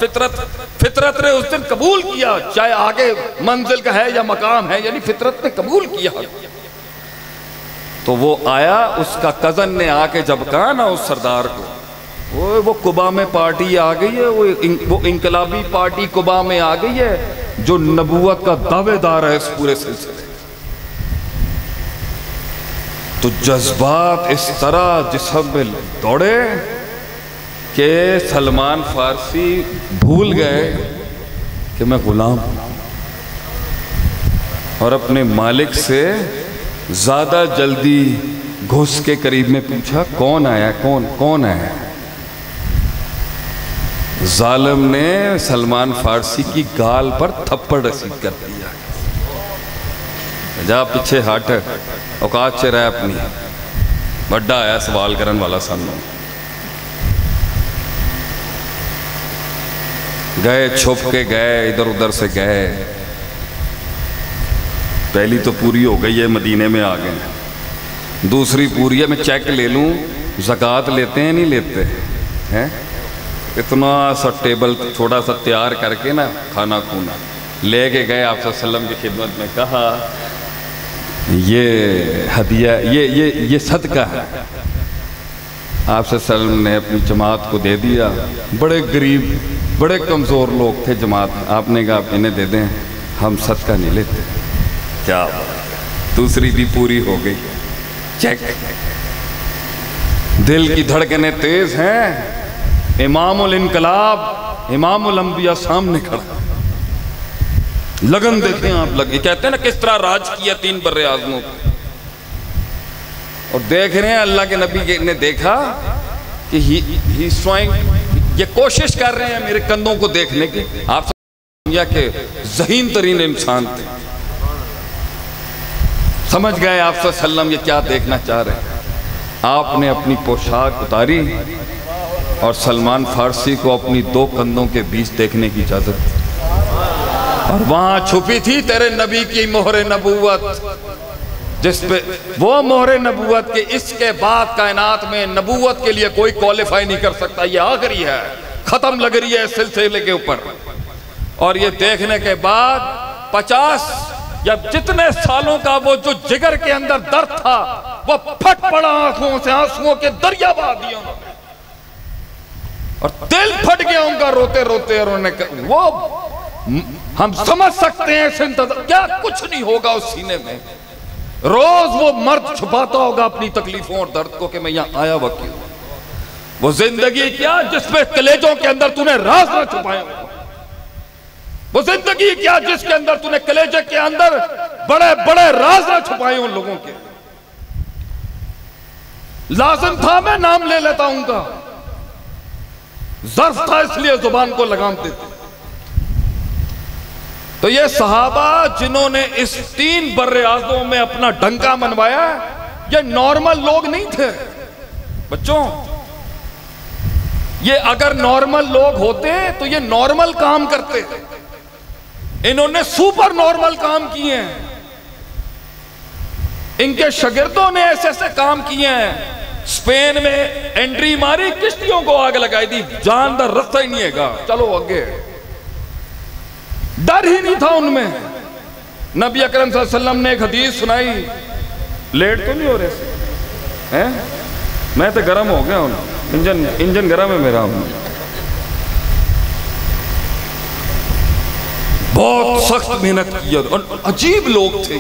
फितरत ने उस दिन कबूल किया, चाहे आगे मंजिल का है या मकाम है, यानी फितरत ने कबूल किया। तो वो आया, उसका कजन ने आके जब कहा ना उस सरदार को, वो कुबा में पार्टी आ गई है, वो इंकलाबी पार्टी कुबा में आ गई है जो नबूवत का दावेदार है इस पूरे सिलसिले। तो जज्बात इस तरह जिस्म में दौड़े कि सलमान फारसी भूल गए कि मैं गुलाम हूं और अपने मालिक से ज्यादा जल्दी घुस के करीब में पूछा, कौन आया, कौन आया। जालिम ने सलमान फारसी की गाल पर थप्पड़ रसीद कर दिया। जा पीछे हट, औकात से रह अपनी, बड़ा आया सवाल करने वाला सामने। गए, छुप के गए, इधर उधर से गए। पहली तो पूरी हो गई है, मदीने में आ गए। दूसरी पूरी है, मैं चेक ले लूं ज़कात लेते हैं नहीं लेते हैं। इतना सा टेबल थोड़ा सा तैयार करके ना खाना खूना लेके गए आप सल्लम की खिदमत में, कहा ये हदिया, ये सदका है। आप सल्लम ने अपनी जमात को दे दिया। बड़े गरीब, बड़े कमज़ोर लोग थे जमात में। आपने कहा आप इन्हें दे दें, हम सदका नहीं लेते। क्या दूसरी भी पूरी हो गई। चेक, दिल की धड़कनें तेज हैं। इमामुल इनकलाब, इमामुल अंबिया सामने खड़ा, लगन देखें आप। लगे कहते हैं ना किस तरह राज किया 3 बर्रे आज़मों पे। और देख रहे हैं अल्लाह के नबी ने देखा कि ही स्वयं ये कोशिश कर रहे हैं मेरे कंधों को देखने की। आप दुनिया के ज़हीन तरीन इंसान थे, समझ गए आप सल्लम ये क्या देखना चाह रहे हैं। आपने अपनी पोशाक उतारी और सलमान फारसी को अपनी 2 कंधों के बीच देखने की इजाजत दी। और वहां छुपी थी तेरे नबी की मोहरे नबूवत, जिसपे वो मोहरे नबूवत के इसके बाद कायनात में नबूवत के लिए कोई क्वालिफाई नहीं कर सकता। ये आखिरी है, खत्म लग रही है इस सिलसिले के ऊपर। और ये देखने के बाद 50 या जितने सालों का वो जो जिगर के अंदर दर्द था वो फट पड़ा आंखों से, आंसुओं के दरिया बहा दिया और दिल फट गया उनका रोते रोते। और उन्होंने वो हम समझ सकते हैं क्या कुछ नहीं होगा उस सीने में। रोज वो मर्द छुपाता होगा अपनी तकलीफों और दर्द को कि मैं यहां आया वक्त क्यों। वो जिंदगी क्या जिसमें कलेजों के अंदर तूने राज ना छुपाए। वो जिंदगी क्या जिसके अंदर तूने कलेजे के अंदर बड़े बड़े राज ना छुपाए उन लोगों के। लाजिम था मैं नाम ले लेता उनका, ज़र्फ था इसलिए जुबान को लगाम देते। तो ये सहाबा जिन्होंने इस 3 बर्रे आज़मों में अपना डंका मनवाया, ये नॉर्मल लोग नहीं थे बच्चों। ये अगर नॉर्मल लोग होते तो ये नॉर्मल काम करते। इन्होंने सुपर नॉर्मल काम किए हैं। इनके शागिर्दों ने ऐसे ऐसे काम किए हैं। स्पेन में एंट्री मारी, किश्तियों को आग लगाई दी, जानदार रास्ता ही नहीं है, चलो आगे। डर ही नहीं था उनमें। नबी अकरम सल्लल्लाहु अलैहि वसल्लम ने एक हदीस सुनाई, लेट तो नहीं हो रहे हैं, मैं तो गर्म हो गया हूं। इंजन गर्म है मेरा। बहुत सख्त मेहनत की और अजीब लोग थे,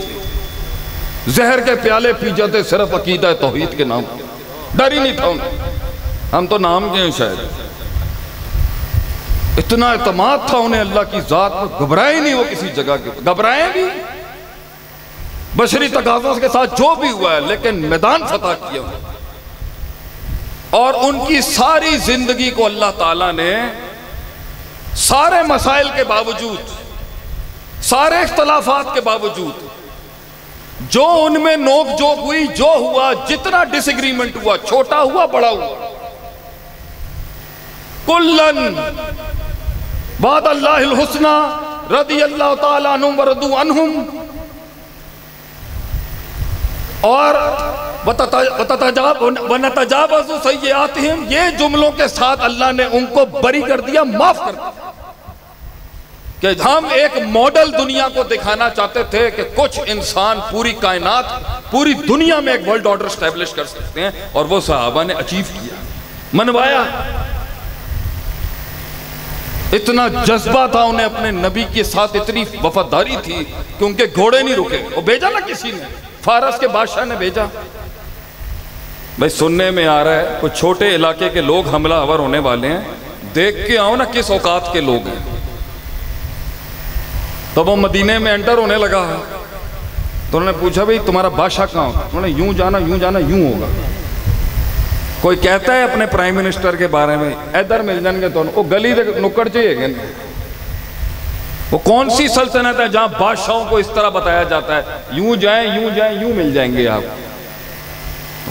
जहर के प्याले पी जाते सिर्फ अकीदा तौहीद के नाम, डर ही नहीं था उन्हें। हम तो नाम के हैं शायद, इतना एतमाद था उन्हें अल्लाह की जात में, घबराए नहीं वो किसी जगह के। घबराए भी बशरी तकाज़ों के साथ जो भी हुआ है, लेकिन मैदान फतह किया। और उनकी सारी जिंदगी को अल्लाह ताला ने सारे मसाइल के बावजूद, सारे इख्तलाफात के बावजूद, जो उनमें नोक जोक हुई, जो हुआ, जितना डिसएग्रीमेंट हुआ, छोटा हुआ बड़ा हुआ, कुल्लन बाद अल्लाहिल हुस्ना रदियल्लाहु ताला अन्हुम व रदू अन्हुम, और वनतजावज़ु सय्यआतिहिम, ये जुमलों के साथ अल्लाह ने उनको बरी कर दिया, माफ कर दिया। कि हम एक मॉडल दुनिया को दिखाना चाहते थे कि कुछ इंसान पूरी कायनात, पूरी दुनिया में एक वर्ल्ड ऑर्डर स्टैब्लिश कर सकते हैं, और वो सहाबा ने अचीव किया, मनवाया। इतना जज्बा था उन्हें अपने नबी के साथ, इतनी वफादारी थी कि उनके घोड़े नहीं रुके। वो भेजा ना किसी ने, फारस के बादशाह ने भेजा। भाई सुनने में आ रहा है कुछ छोटे इलाके के लोग हमलावर होने वाले हैं, देख के आओ ना किस औकात के लोग हैं। तो वो मदीने में एंटर होने लगा, तो उन्होंने पूछा भाई तुम्हारा बादशाह कहाँ होगा? उन्होंने यूं जाना यूं होगा। कोई कहता है अपने प्राइम मिनिस्टर के बारे में, इधर मिल जाएंगे तो वो गली के नुक्कड़ चाहिए। वो कौन सी सल्तनत है जहां बादशाहों को इस तरह बताया जाता है, यूं जाएं यूं मिल जाएंगे आप?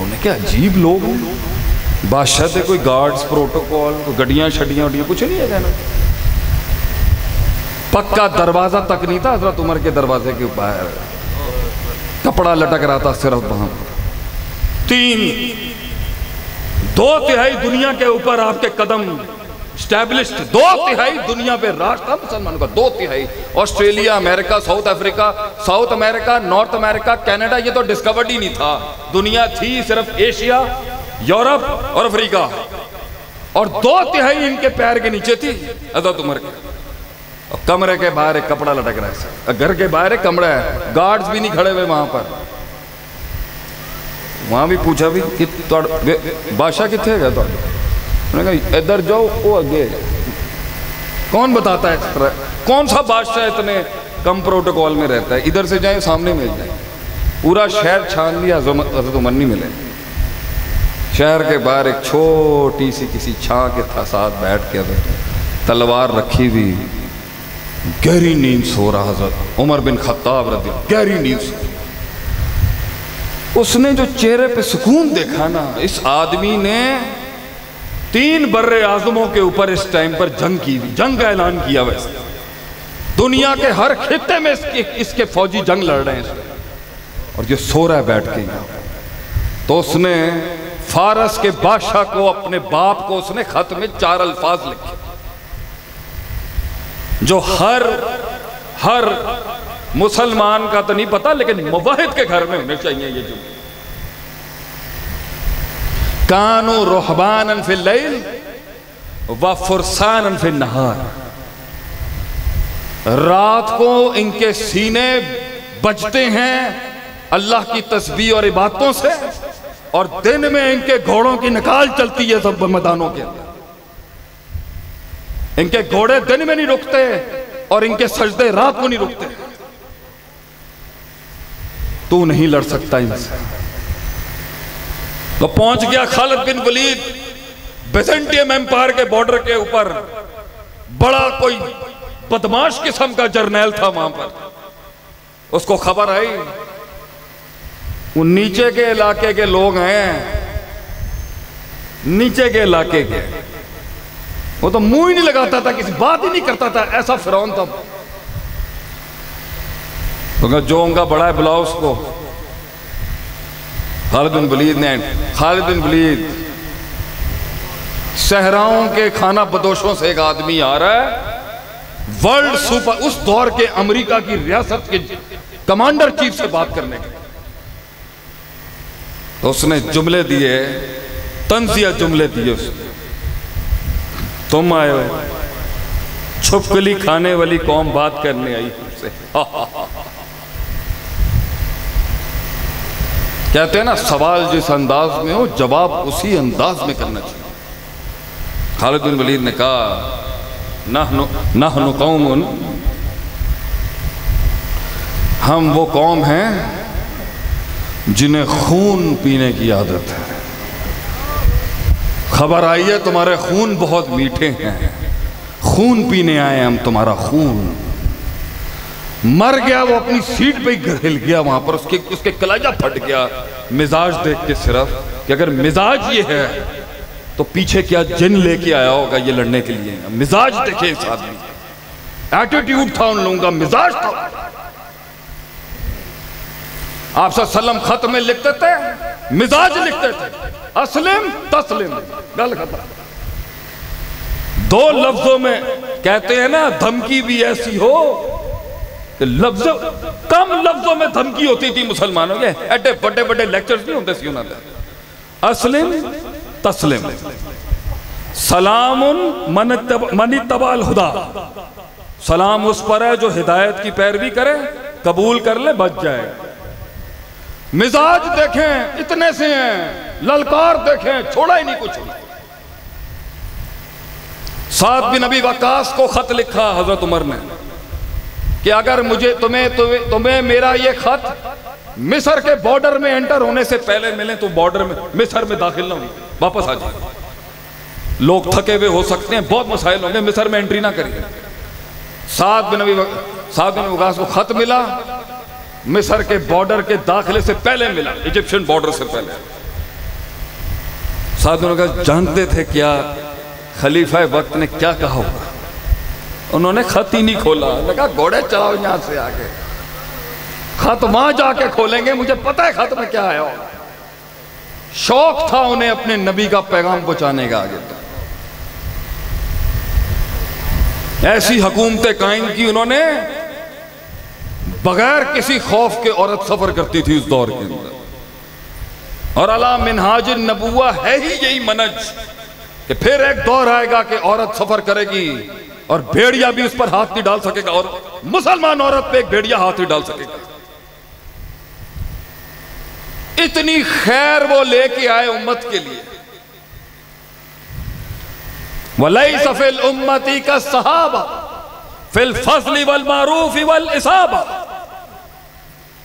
उन्हें क्या अजीब लोग हैं। बादशाह से कोई गार्ड्स, प्रोटोकॉल, गड्डियां शडियां कुछ नहीं है कहना। पक्का दरवाजा तक नहीं था हजरत उमर के दरवाजे के ऊपर, कपड़ा लटक रहा था सिर्फ वहां। 2/3 दुनिया के ऊपर आपके कदम स्टैब्लिश्ड, 2/3 दुनिया पे राज था मुसलमानों का, 2/3। Australia, America, south Africa, south America, north America, Canada, ये तो डिस्कवर्ड ही नहीं था। दुनिया थी सिर्फ एशिया, यूरोप और अफ्रीका, और 2/3 इनके पैर के नीचे थी हज़रत उमर के। और कमरे के बाहर एक कपड़ा लटक रहा है, घर के बाहर एक कमरा है, गार्ड्स भी नहीं खड़े हुए वहां पर। वहां भी पूछा भी कि बादशाह कितने गया तो उन्होंने कहा इधर जाओ, वो आगे। कौन बताता है इस तरह? कौन सा बादशाह इतने कम प्रोटोकॉल में रहता है? इधर से जाए सामने मिल जाए। पूरा शहर छान लिया, हज़रत उमर नहीं मिले। शहर के बाहर एक छोटी सी किसी छां के साथ बैठ के तलवार रखी हुई, गहरी नींद सो रहा हज़रत उमर बिन खत्ताब रज़ी, गहरी नींद। उसने जो चेहरे पे सुकून देखा ना, इस आदमी ने 3 बर्रे आज़मों के ऊपर इस टाइम पर जंग की, जंग का ऐलान किया। वैसे दुनिया के हर खित्ते में इसके फौजी जंग लड़ रहे हैं, और ये सो रहा है बैठ के। तो उसने फारस के बादशाह को, अपने बाप को, उसने खत में 4 अल्फाज लिखे, जो हर मुसलमान का तो नहीं पता, लेकिन मुवाहिद के घर में होने चाहिए ये जो। कानू रुहबानन फिल लैल व फुरसानन फिल नहार, रात को इनके सीने बजते हैं अल्लाह की तस्बीह और इबादतों से, और दिन में इनके घोड़ों की निकाल चलती है सब मैदानों के अंदर। इनके घोड़े दिन में नहीं रुकते, और इनके सजदे रात को नहीं रुकते। तू नहीं लड़ सकता इनसे। तो पहुंच गया खालिद बिन वलीद, बिजेंटियम एम्पायर के बॉर्डर के ऊपर। बड़ा कोई बदमाश किस्म का जर्नैल था वहां पर। उसको खबर आई वो नीचे के इलाके के लोग हैं, नीचे के इलाके के। वो तो मुंह ही नहीं लगाता था, किसी बात ही नहीं करता था, ऐसा फिरौन था। तो जो उनका बड़ा है बुलाओ उसको। खालिद बिन वलीद ने, खालिद बिन वलीद सहराओं के खाना बदोशों से एक आदमी आ रहा है, वर्ल्ड सुपर, उस दौर के अमेरिका की रियासत के कमांडर चीफ से बात करने के। तो उसने जुमले दिए तंजिया जुमले दिए उसने। तुम आए हो, छुपकली खाने वाली कौम बात करने आई हमसे। कहते हैं ना, सवाल जिस अंदाज में हो जवाब उसी अंदाज में करना चाहिए। खालिद बिन वलीद ने कहा, नहनु कौमुन, हम वो कौम हैं जिन्हें खून पीने की आदत है। खबर आई है तुम्हारे खून बहुत मीठे हैं, खून पीने आए हम, तुम्हारा खून। मर गया वो, अपनी सीट पे ही हिल गया वहां पर, उसके कलेजा फट गया मिजाज देख के सिर्फ, कि अगर मिजाज ये है तो पीछे क्या जिन लेके आया होगा ये लड़ने के लिए। मिजाज देखे इस आदमी, एटीट्यूड था उन लोगों का, मिजाज था। आप सल्लम खत में लिखते थे, मिजाज लिखते थे, अस्लिम तस्लिम, गल खत्म। दो लफ्जों में कहते हैं ना, धमकी भी ऐसी हो कि लफ्जों, कम लफ्जों में धमकी होती थी मुसलमानों के। एडे बड़े बड़े लेक्चर्स नहीं होते सी उन्होंने। अस्लिम तस्लिम, सलामुन मन तबाल हुदा, सलाम उस पर है जो हिदायत की पैरवी करे, कबूल कर ले बच जाए। मिजाज देखें, इतने से हैं, ललकार देखें, छोड़ा ही नहीं कुछ। साद बिन अबी वक्कास को खत लिखा हजरत उमर ने कि अगर मुझे तुम्हें मेरा ये खत मिस्र के बॉर्डर में एंटर होने से पहले मिले तो बॉर्डर में मिस्र में दाखिल ना हो, वापस आ जाए। लोग थके हुए हो सकते हैं, बहुत मसाइल होंगे, मिस्र में एंट्री ना करिए। साद बिन वक्कास को खत मिला, मिस्र के बॉर्डर के दाखिले से पहले मिला, इजिप्शियन बॉर्डर से पहले। साद बिन वक्कास जानते थे क्या खलीफा वक्त ने क्या कहा होगा। उन्होंने खत ही नहीं खोला, लगा घोड़े चलाओ यहां से आगे, खत वहां जाके खोलेंगे, मुझे पता है खत में क्या आया होगा। शौक था उन्हें अपने नबी का पैगाम पहुंचाने का आगे तक। ऐसी हुकूमतें कायम की उन्होंने, बगैर किसी खौफ के औरत सफर करती थी उस दौर के अंदर। और अला मिनहाज नबुव्वा है ही यही मनज कि फिर एक दौर आएगा कि औरत सफर करेगी और भेड़िया भी उस पर हाथ नहीं डाल सकेगा, और मुसलमान औरत पे एक भेड़िया हाथ नहीं डाल सकेगा। इतनी खैर वो लेके आए उम्मत के लिए। वलैसा फिल उम्मती का सहाबा फिल फज़ली वल मारूफ़ी वल इसाबा,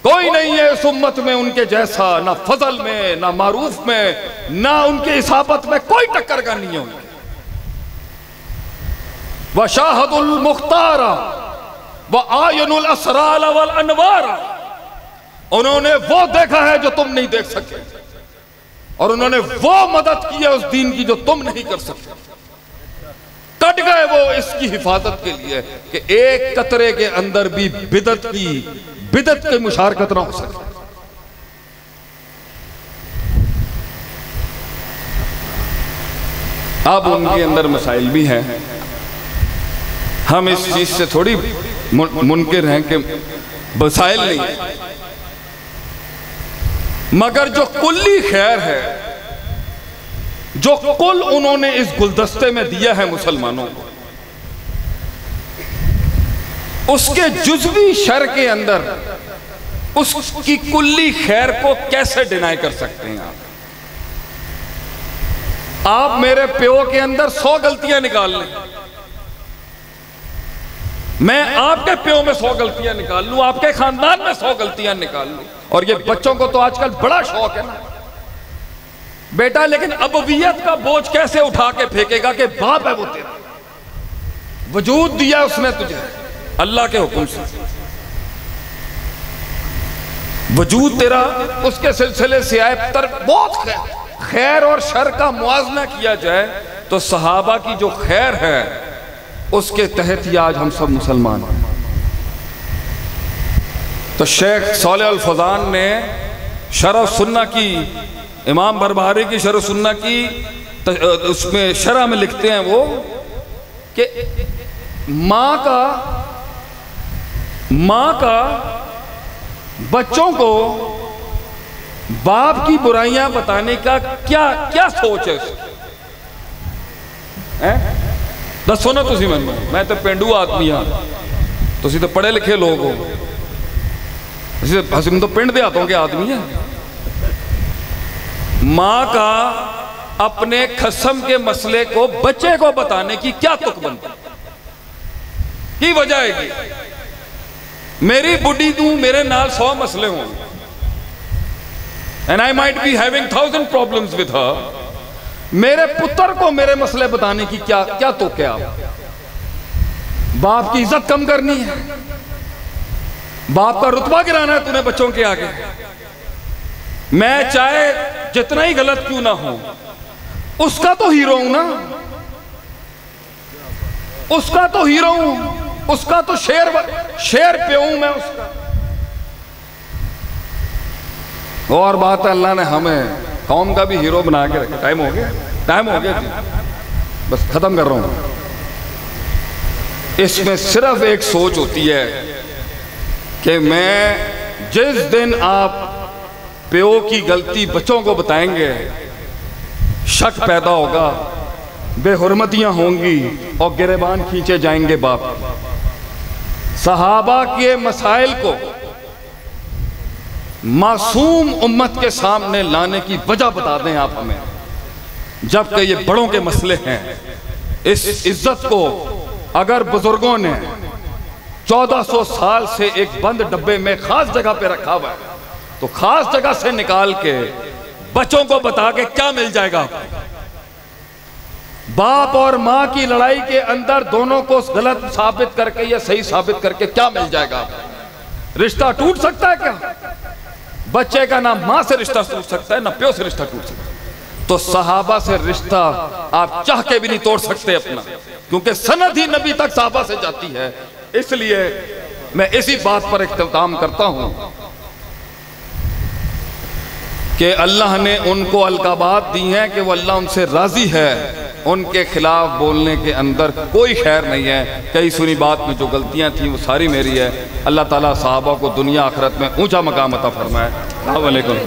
कोई नहीं है इस उम्मत में उनके जैसा, ना फजल में, ना मारूफ में, ना उनके इसाबत में कोई टक्कर का नहीं है उनके। व शाहदुल मुख्तारा व आयनुल असरार वल अनवारा, उन्होंने वो देखा है जो तुम नहीं देख सके, और उन्होंने वो मदद की है उस दीन की जो तुम नहीं कर सकते। कट गए वो इसकी हिफाजत के लिए कि एक कतरे के अंदर भी बिदत की मुशारकत ना हो सके। अब उनके अंदर मसाइल भी हैं, हम इस चीज से थोड़ी मुनकिर हैं कि मसाइल नहीं है, मगर जो कुल्ली खैर है, जो कुल उन्होंने इस गुलदस्ते में दिया है मुसलमानों को, उसके जुज़वी शर के अंदर उसकी कुल्ली खैर को कैसे डिनाई कर सकते हैं आप मेरे प्यो के अंदर 100 गलतियां निकाल लें, मैं आपके प्यो में 100 गलतियां निकाल लूं, आपके खानदान में 100 गलतियां निकाल लूं। और ये बच्चों को तो आजकल बड़ा शौक है ना बेटा, लेकिन अबवियत का बोझ कैसे उठा के फेंकेगा कि बाप है वो तेरा, वजूद दिया उसने तुझे अल्लाह के हुक्म से, वजूद तेरा उसके सिलसिले से आए। बहुत खैर और शर का मुआवजा किया जाए तो सहाबा की जो खैर है उसके तहत ही आज हम सब मुसलमान हैं। तो शेख सालेह अल फौजान ने शरह सुन्ना की, इमाम बरबहारी की शरह सुन्ना की, उसमें शरह में लिखते हैं वो कि माँ का बच्चों को बाप की बुराइयां बताने का क्या क्या सोच है उसकी? दसो ना तुसी मैनू, मैं तो पेंडू आदमी हाँ, तुसी तो पढ़े लिखे लोग हो, हम तो पिंड देहातों के आदमी हैं। माँ का अपने खसम के मसले को बच्चे को बताने की क्या तुक बनती की वजह है? मेरी बुढ़ी तू मेरे नाल 100 मसले हों, and I might be having 1000 problems with her, मेरे पुत्र को मेरे मसले बताने की क्या क्या तो क्या? बाप की इज्जत कम करनी है, बाप का रुतबा गिराना है तूने बच्चों के आगे। मैं चाहे जितना ही गलत क्यों ना हो, उसका तो हीरो हूं ना, उसका तो हीरो हूं, उसका तो शेर पे हूं मैं उसका। और बात है अल्लाह ने हमें कौम का भी हीरो बना के रखा। टाइम हो गया, टाइम हो गया जी, बस खत्म कर रहा हूं। इसमें सिर्फ एक सोच होती है कि मैं जिस दिन आप प्यो की गलती बच्चों को बताएंगे, शक पैदा होगा, बेहुरमतियां होंगी और गिरेबान खींचे जाएंगे बाप। सहाबा के मसाइल को मासूम उम्मत के सामने लाने की वजह बता दें आप हमें, जबकि ये बड़ों के मसले हैं। इस इज्जत को अगर बुजुर्गों ने 1400 साल से एक बंद डब्बे में खास जगह पे रखा हुआ है, तो खास जगह से निकाल के बच्चों को बता के क्या मिल जाएगा? बाप और मां की लड़ाई के अंदर दोनों को गलत साबित करके या सही साबित करके क्या मिल जाएगा? रिश्ता टूट सकता है क्या? बच्चे का ना मां से रिश्ता टूट सकता है ना प्यो से रिश्ता टूट सकता है। तो सहाबा से रिश्ता आप चाह के भी नहीं तोड़ सकते अपना, क्योंकि सनद ही नबी तक सहाबा से जाती है। इसलिए मैं इसी बात पर इख्तिताम करता हूं कि अल्लाह ने उनको अलकाबात दी हैं कि वो अल्लाह उनसे राजी है, उनके खिलाफ बोलने के अंदर कोई खैर नहीं है। कई सुनी बात में जो गलतियां थी वो सारी मेरी है। अल्लाह ताला सहाबा को दुनिया आखिरत में ऊंचा मकाम अता फरमाए। अस्सलाम वालेकुम।